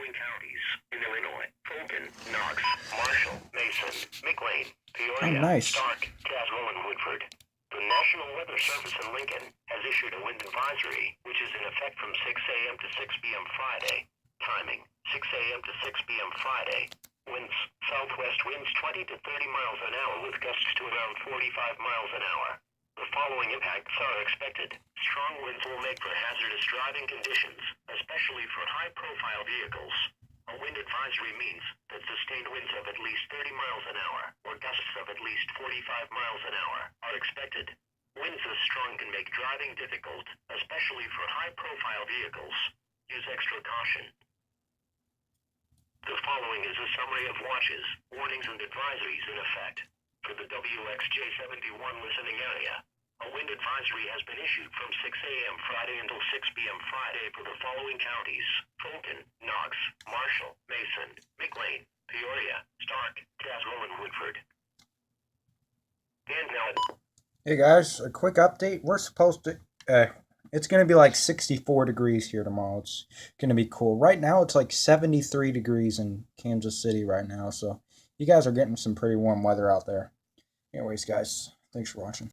following counties in Illinois: Fulton, Knox, Marshall, Mason, McLean, Peoria, Stark, Tazewell, and Woodford. The National Weather Service in Lincoln has issued a wind advisory, which is in effect from 6 a.m. to 6 p.m. Friday. Timing: 6 a.m. to 6 p.m. Friday. Winds: southwest winds 20 to 30 miles an hour with gusts to around 45 miles an hour. The following impacts are expected. Strong winds will make for hazardous driving conditions, especially for high-profile vehicles. A wind advisory means that sustained winds of at least 30 miles an hour or gusts of at least 45 miles an hour are expected. Winds this strong can make driving difficult, especially for high-profile vehicles. Use extra caution. The following is a summary of watches, warnings, and advisories in effect. For the WXJ71 listening area, a wind advisory has been issued from 6 a.m. Friday until 6 p.m. Friday for the following counties: Fulton, Knox, Marshall, Mason, McLean, Peoria, Stark, Tazewell, and Woodford. And now... Hey guys, a quick update. We're supposed to... it's going to be like 64 degrees here tomorrow. It's going to be cool. Right now, it's like 73 degrees in Kansas City right now, so... You guys are getting some pretty warm weather out there. Anyways, guys, thanks for watching.